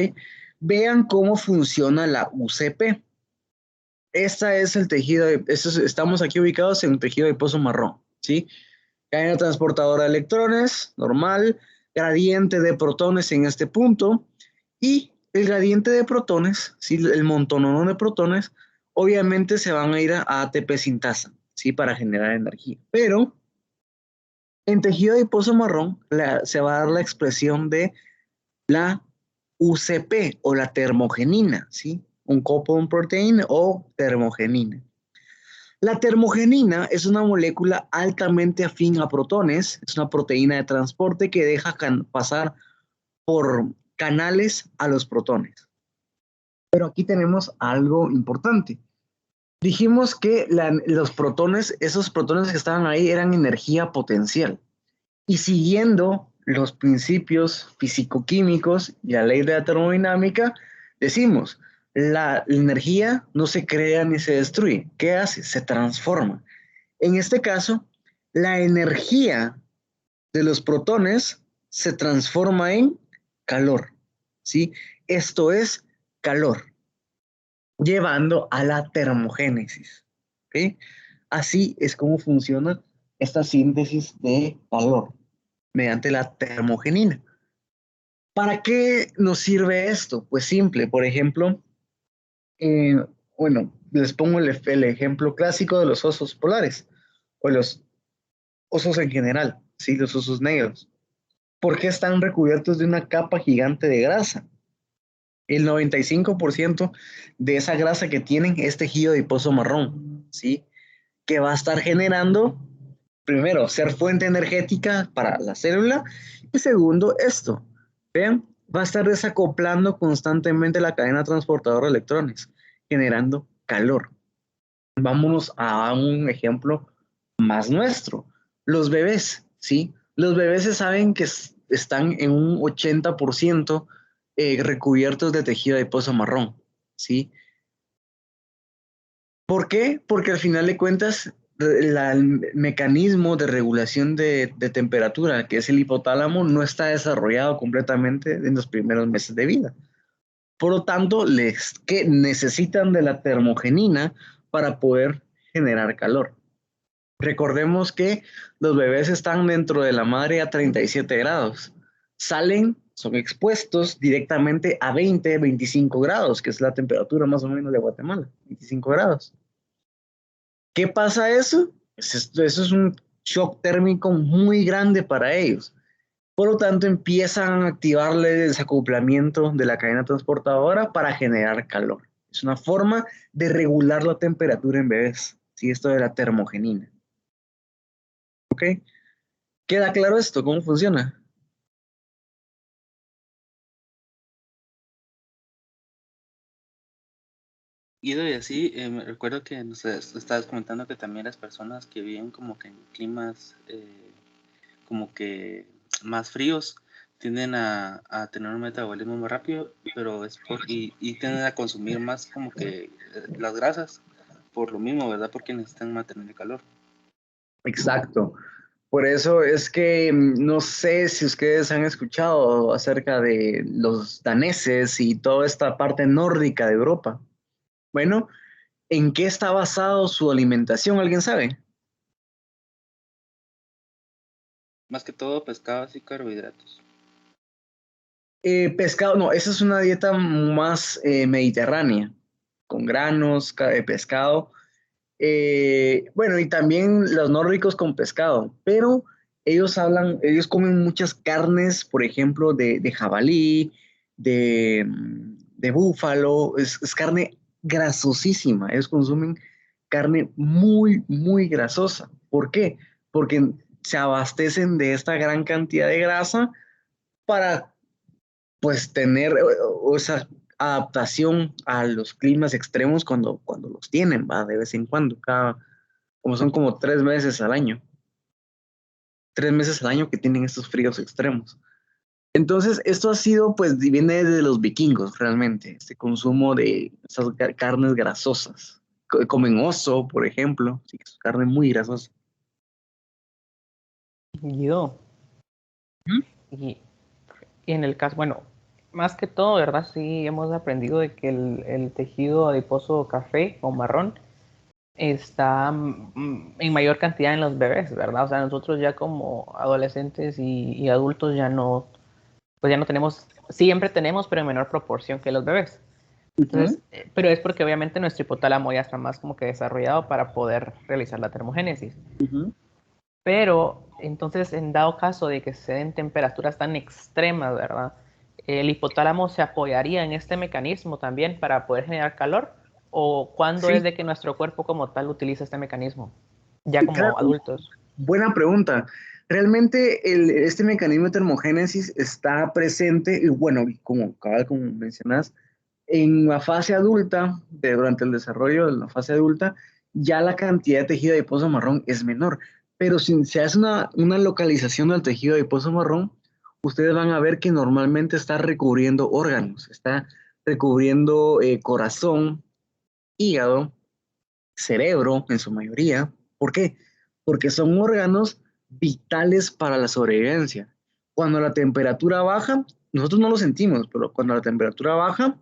Vean cómo funciona la UCP. Esta es el tejido, estamos aquí ubicados en un tejido adiposo marrón, ¿sí? Cadena transportadora de electrones, normal, gradiente de protones en este punto, y el gradiente de protones, ¿sí? El montonón de protones, obviamente se van a ir a ATP sintasa, ¿sí? Para generar energía. Pero en tejido adiposo marrón se va a dar la expresión de la UCP o la termogenina, ¿sí? Un coupled protein o termogenina. La termogenina es una molécula altamente afín a protones, es una proteína de transporte que deja pasar por canales a los protones. Pero aquí tenemos algo importante. Dijimos que los protones, esos protones que estaban ahí eran energía potencial. Y siguiendo los principios físico-químicos y la ley de la termodinámica, decimos, la energía no se crea ni se destruye. ¿Qué hace? Se transforma. En este caso, la energía de los protones se transforma en calor, ¿sí? Esto es calor, llevando a la termogénesis, ¿ok? Así es como funciona esta síntesis de calor mediante la termogenina. ¿Para qué nos sirve esto? Pues simple, por ejemplo, bueno, les pongo el ejemplo clásico de los osos polares, o los osos en general, ¿sí? Los osos negros. ¿Por qué están recubiertos de una capa gigante de grasa? El 95% de esa grasa que tienen es tejido adiposo marrón, ¿sí? Que va a estar generando, primero, ser fuente energética para la célula, y segundo, esto, vean, va a estar desacoplando constantemente la cadena transportadora de electrones, generando calor. Vámonos a un ejemplo más nuestro. Los bebés, ¿sí? Los bebés se saben que están en un 80% recubiertos de tejido adiposo marrón, ¿sí? ¿Por qué? Porque al final de cuentas, el mecanismo de regulación de temperatura, que es el hipotálamo, no está desarrollado completamente en los primeros meses de vida. Por lo tanto, que necesitan de la termogenina para poder generar calor. Recordemos que los bebés están dentro de la madre a 37 grados. Salen, son expuestos directamente a 20, 25 grados, que es la temperatura más o menos de Guatemala, 25 grados. ¿Qué pasa eso? Eso es un shock térmico muy grande para ellos. Por lo tanto, empiezan a activarle el desacoplamiento de la cadena transportadora para generar calor. Es una forma de regular la temperatura en bebés. ¿Sí? Esto de la termogenina. ¿Ok? ¿Queda claro esto? ¿Cómo funciona? Guido, y así, me recuerdo que nos estabas comentando que también las personas que viven como que en climas como que más fríos tienden a tener un metabolismo más rápido, pero y tienden a consumir más como que las grasas por lo mismo, ¿verdad? Porque necesitan mantener el calor. Exacto. Por eso es que no sé si ustedes han escuchado acerca de los daneses y toda esta parte nórdica de Europa. Bueno, ¿en qué está basado su alimentación? ¿Alguien sabe? Más que todo pescados y carbohidratos. Pescado, no, esa es una dieta más mediterránea, con granos, pescado. Bueno, y también los nórdicos con pescado, pero ellos comen muchas carnes, por ejemplo, de jabalí, de búfalo, es carne grasosísima, ellos consumen carne muy, muy grasosa. ¿Por qué? Porque se abastecen de esta gran cantidad de grasa para, pues, tener esa adaptación a los climas extremos cuando los tienen, va, de vez en cuando, como son como 3 meses al año. 3 meses al año que tienen estos fríos extremos. Entonces, esto ha sido, pues, viene de los vikingos, realmente, este consumo de esas carnes grasosas. Comen oso, por ejemplo, sí, que es carne muy grasosa. Guido, ¿Mm? y en el caso, bueno, más que todo, ¿verdad? Sí, hemos aprendido de que el tejido adiposo café o marrón está en mayor cantidad en los bebés, ¿verdad? O sea, nosotros ya como adolescentes y adultos ya no, pues ya no tenemos, siempre tenemos, pero en menor proporción que los bebés. Entonces, pero es porque obviamente nuestro hipotálamo ya está más como que desarrollado para poder realizar la termogénesis. Pero entonces, en dado caso de que se den temperaturas tan extremas, ¿verdad? ¿El hipotálamo se apoyaría en este mecanismo también para poder generar calor? ¿O cuándo es Sí, de que nuestro cuerpo como tal utiliza este mecanismo? Ya claro, como adultos. buena pregunta. Realmente este mecanismo de termogénesis está presente, y bueno, como mencionas, en la fase adulta, durante el desarrollo de la fase adulta, ya la cantidad de tejido adiposo marrón es menor. Pero si se hace una localización del tejido adiposo marrón, ustedes van a ver que normalmente está recubriendo órganos, está recubriendo corazón, hígado, cerebro en su mayoría. ¿Por qué? Porque son órganos vitales para la sobrevivencia. Cuando la temperatura baja, nosotros no lo sentimos, pero cuando la temperatura baja,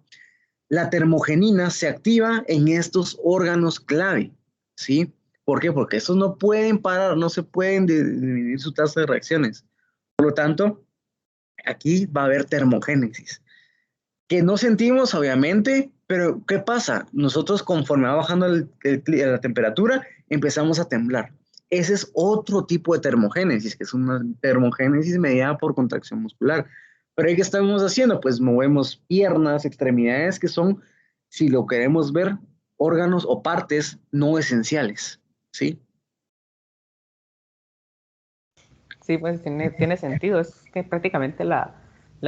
la termogenina se activa en estos órganos clave, ¿sí? ¿Por qué? Porque estos no pueden parar, no se pueden disminuir su tasa de reacciones. Por lo tanto, aquí va a haber termogénesis que no sentimos, obviamente, pero ¿qué pasa? Nosotros conforme va bajando la temperatura, empezamos a temblar. Ese es otro tipo de termogénesis, que es una termogénesis mediada por contracción muscular. Pero ¿ahí qué estamos haciendo? Pues movemos piernas, extremidades, que son, si lo queremos ver, órganos o partes no esenciales, ¿sí? Sí, pues tiene sentido. Es que prácticamente la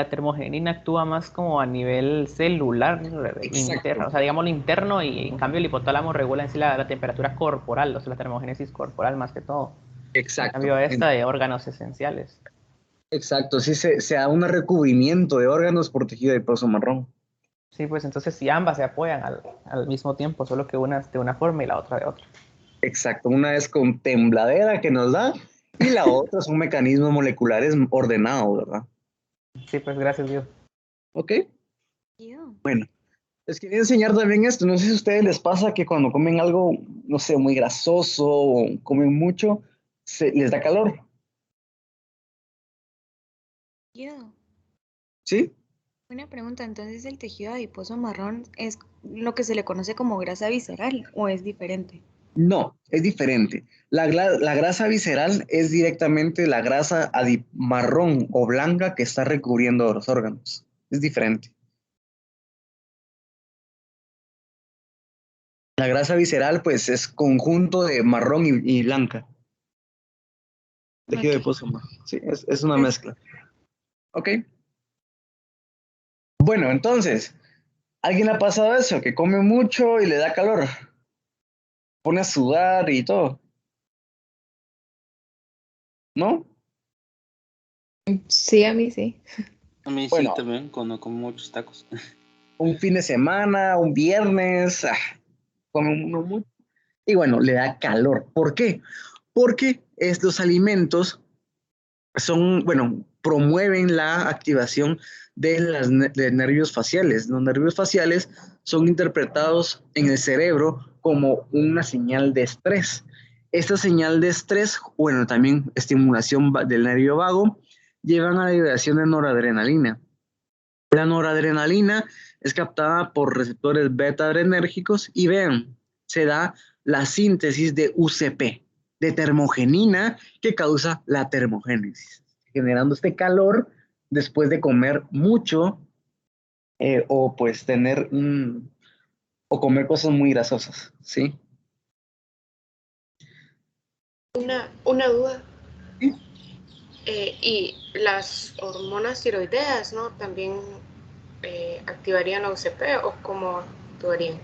termogenina actúa más como a nivel celular, interno, Exacto, o sea, digamos lo interno, y en cambio el hipotálamo regula en sí la temperatura corporal, o sea, la termogénesis corporal más que todo. En exacto, cambio esta de órganos esenciales. exacto. Sí se da un recubrimiento de órganos por tejido adiposo marrón. Sí, pues entonces si ambas se apoyan al mismo tiempo, solo que una es de una forma y la otra de otra. Exacto, una es con tembladera que nos da y la otra son mecanismos moleculares ordenados, ¿verdad? Sí, pues gracias Dios. ¿Ok? Ew. Bueno, les quería enseñar también esto. No sé si a ustedes les pasa que cuando comen algo, no sé, muy grasoso o comen mucho, les da calor, Ew. ¿sí? Una pregunta, entonces el tejido adiposo marrón es lo que se le conoce como grasa visceral o es diferente. No, es diferente. La grasa visceral es directamente la grasa marrón o blanca que está recubriendo los órganos. Es diferente. La grasa visceral, pues, es conjunto de marrón y blanca. Tejido Ok, adiposo marrón. Sí, es una gracias. mezcla. ¿Ok? Bueno, entonces, ¿alguien le ha pasado eso? Que come mucho y le da calor. Pone a sudar y todo, ¿no? Sí, a mí sí. A mí sí Bueno, también, cuando como muchos tacos. un fin de semana, un viernes, come uno mucho. Y bueno, le da calor. ¿Por qué? Porque estos alimentos son, bueno, promueven la activación de nervios faciales. Los nervios faciales son interpretados en el cerebro como una señal de estrés. Esta señal de estrés, bueno, también estimulación del nervio vago, llevan a la liberación de noradrenalina. La noradrenalina es captada por receptores beta adrenérgicos y vean, se da la síntesis de UCP, de termogenina, que causa la termogénesis, generando este calor después de comer mucho o pues o comer cosas muy grasosas, ¿sí? Una duda. Sí. Y las hormonas tiroideas, ¿no? También activarían la UCP o cómo actuarían.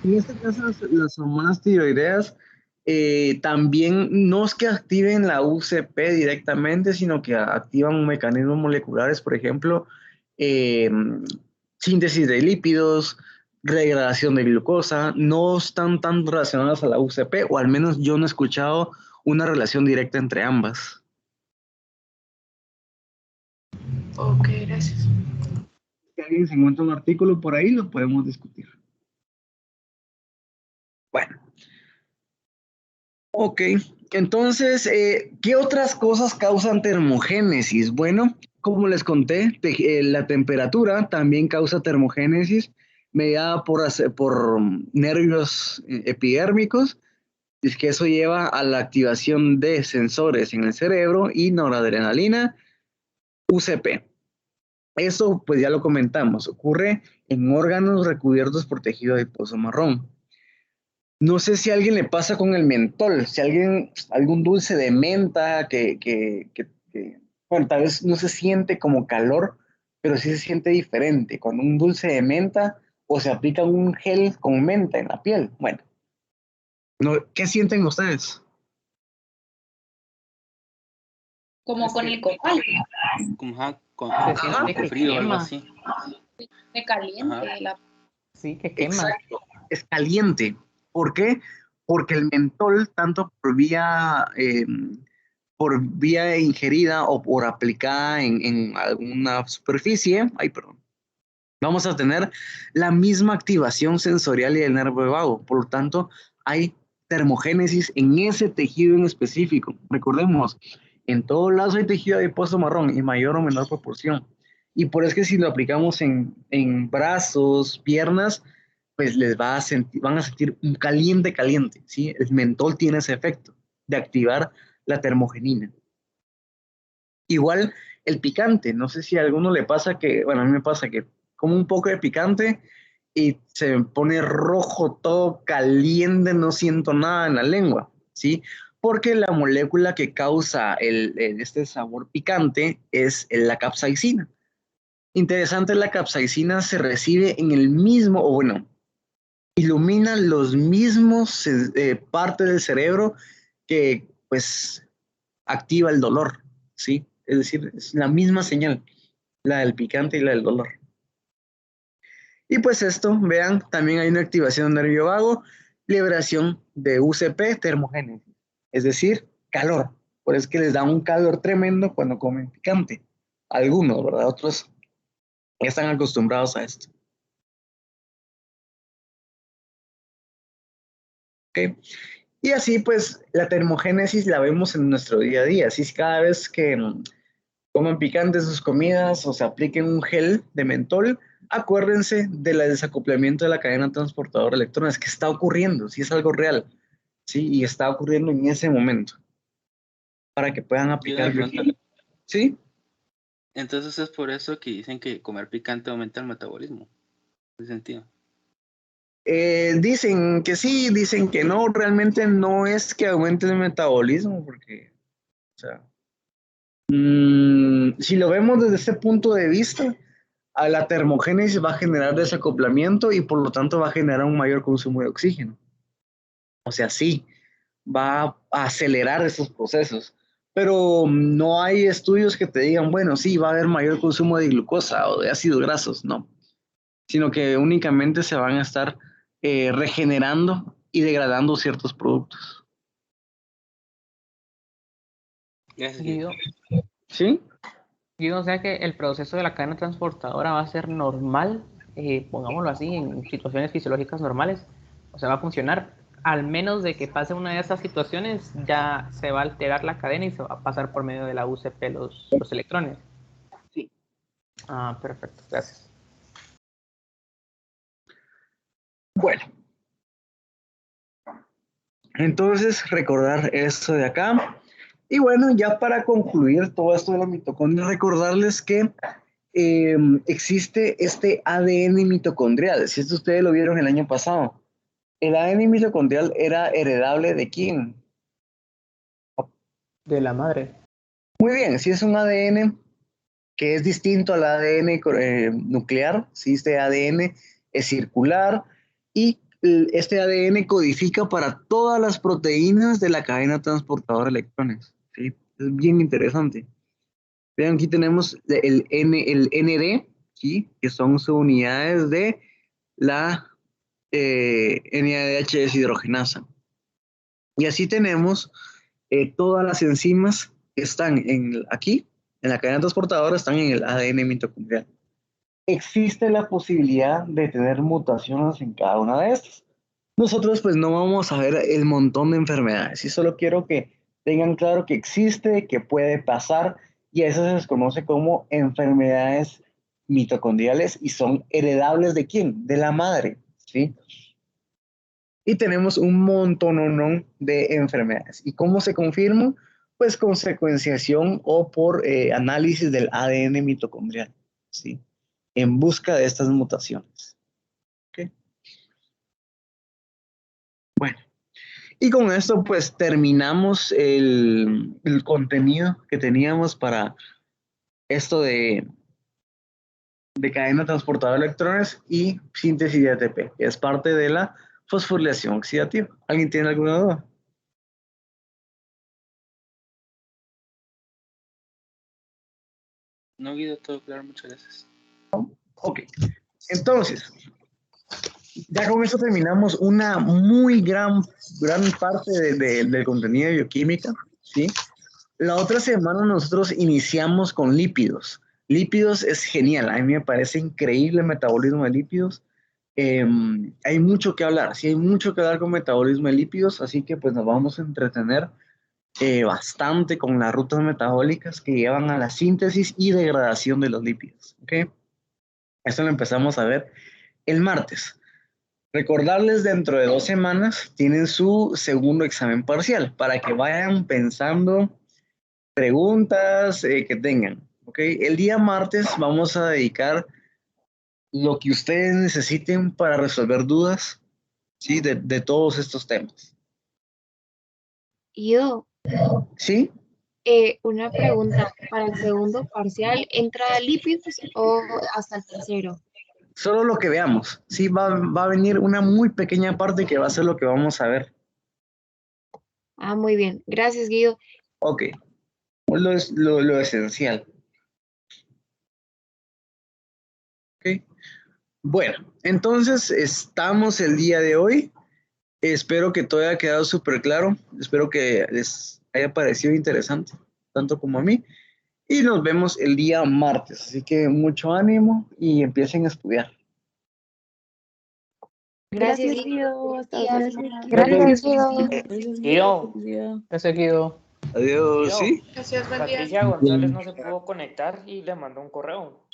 En este caso, las hormonas tiroideas también no es que activen la UCP directamente, sino que activan mecanismos moleculares, por ejemplo, eh, síntesis de lípidos, degradación de glucosa, no están tan relacionadas a la UCP, o al menos yo no he escuchado una relación directa entre ambas. Ok, gracias. Si alguien se encuentra un artículo por ahí, lo podemos discutir. Bueno. Ok, entonces, ¿qué otras cosas causan termogénesis? Bueno, como les conté, la temperatura también causa termogénesis mediada por nervios epidérmicos, y es que eso lleva a la activación de sensores en el cerebro y noradrenalina, UCP. Eso, pues ya lo comentamos, ocurre en órganos recubiertos por tejido adiposo marrón. No sé si a alguien le pasa con el mentol, si alguien, algún dulce de menta bueno, tal vez no se siente como calor, pero sí se siente diferente. Cuando un dulce de menta o se aplica un gel con menta en la piel. Bueno, ¿qué sienten ustedes? Como Es con que el copal, Como, ajá, se como siente con que frío o algo quema, así. me Ajá. caliente la... sí, que quema. Exacto, es caliente. ¿Por qué? Porque el mentol, tanto por vía ingerida o por aplicada en alguna superficie, ay, perdón, vamos a tener la misma activación sensorial y del nervio vago. Por lo tanto, hay termogénesis en ese tejido en específico. Recordemos, en todos lados hay tejido adiposo marrón en mayor o menor proporción. Y por eso es que si lo aplicamos en brazos, piernas, pues van a sentir un caliente, caliente, ¿sí? El mentol tiene ese efecto de activar la termogenina. Igual el picante, no sé si a alguno le pasa que, bueno, a mí me pasa que como un poco de picante y se me pone rojo, todo caliente, no siento nada en la lengua, ¿sí? Porque la molécula que causa este sabor picante es la capsaicina. Interesante, la capsaicina se recibe en el mismo, o bueno, ilumina los mismos partes del cerebro que pues activa el dolor, ¿sí? Es decir, es la misma señal, la del picante y la del dolor. Y pues esto, vean, también hay una activación del nervio vago, liberación de UCP, termogénesis, es decir, calor. Por eso es que les da un calor tremendo cuando comen picante. Algunos, ¿verdad? Otros están acostumbrados a esto. ¿Ok? Y así pues la termogénesis la vemos en nuestro día a día. Así cada vez que coman picante sus comidas o se apliquen un gel de mentol, acuérdense del desacoplamiento de la cadena transportadora de electrones que está ocurriendo, si es algo real, ¿sí? Y está ocurriendo en ese momento para que puedan aplicar. ¿Sí? Entonces es por eso que dicen que comer picante aumenta el metabolismo. ¿En ese sentido? Dicen que sí, dicen que no, realmente no es que aumente el metabolismo, porque, o sea, si lo vemos desde ese punto de vista, a la termogénesis va a generar desacoplamiento y por lo tanto va a generar un mayor consumo de oxígeno. O sea, sí, va a acelerar esos procesos, pero no hay estudios que te digan, bueno, sí, va a haber mayor consumo de glucosa o de ácidos grasos, no, sino que únicamente se van a estar regenerando y degradando ciertos productos. Guido, ¿Sí? Guido, o sea que el proceso de la cadena transportadora va a ser normal, pongámoslo así, en situaciones fisiológicas normales, o sea, va a funcionar, al menos de que pase una de esas situaciones, ya se va a alterar la cadena y se va a pasar por medio de la UCP los electrones. Sí. Ah, perfecto, gracias. Bueno. Entonces, recordar esto de acá. Y bueno, ya para concluir todo esto de la mitocondria, recordarles que existe este ADN mitocondrial. Si esto ustedes lo vieron el año pasado. El ADN mitocondrial era heredable ¿de quién? De la madre. Muy bien, si es un ADN que es distinto al ADN nuclear, si este ADN es circular y este ADN codifica para todas las proteínas de la cadena transportadora de electrones. ¿Sí? Es bien interesante. Vean, aquí tenemos el ND, ¿sí? Que son subunidades de la NADH deshidrogenasa. Y así tenemos todas las enzimas que están aquí, en la cadena transportadora, están en el ADN mitocondrial. Existe la posibilidad de tener mutaciones en cada una de estas. Nosotros pues no vamos a ver el montón de enfermedades y solo quiero que tengan claro que existe, que puede pasar y a eso se les conoce como enfermedades mitocondriales y son heredables ¿de quién? De la madre, ¿sí? Y tenemos un montón de enfermedades. ¿Y cómo se confirma? Pues con secuenciación o por análisis del ADN mitocondrial, ¿sí? En busca de estas mutaciones. ¿Okay? Bueno, y con esto pues terminamos el contenido que teníamos para esto de cadena transportadora de electrones y síntesis de ATP, que es parte de la fosforilación oxidativa. ¿Alguien tiene alguna duda? No, Guido, todo claro, muchas gracias. Ok, entonces, ya con eso terminamos una muy gran parte del contenido de bioquímica, ¿sí? La otra semana nosotros iniciamos con lípidos. Lípidos es genial, a mí me parece increíble el metabolismo de lípidos. Hay mucho que hablar, sí, hay mucho que hablar con metabolismo de lípidos, así que pues nos vamos a entretener bastante con las rutas metabólicas que llevan a la síntesis y degradación de los lípidos, ¿ok? Esto lo empezamos a ver el martes. Recordarles, dentro de 2 semanas tienen su segundo examen parcial para que vayan pensando preguntas que tengan. ¿Ok? El día martes vamos a dedicar lo que ustedes necesiten para resolver dudas, ¿sí? De todos estos temas. Guido, ¿Sí? una pregunta, ¿para el segundo parcial entra lípidos o hasta el tercero? Solo lo que veamos. Sí, va a venir una muy pequeña parte que va a ser lo que vamos a ver. Ah, muy bien. Gracias, Guido. Ok. Lo esencial. Ok. Bueno, entonces estamos el día de hoy. Espero que todo haya quedado súper claro. Espero que les haya parecido interesante, tanto como a mí. Y nos vemos el día martes. Así que mucho ánimo y empiecen a estudiar. Gracias, Gracias, Guido. Guido. Hasta Y la gracias, semana. Guido. Gracias, Guido. Gracias, Guido. Feliz día. Gracias, Guido. Adiós, Guido, ¿sí? Gracias, buen día. Patricia González no se pudo conectar y le mandó un correo.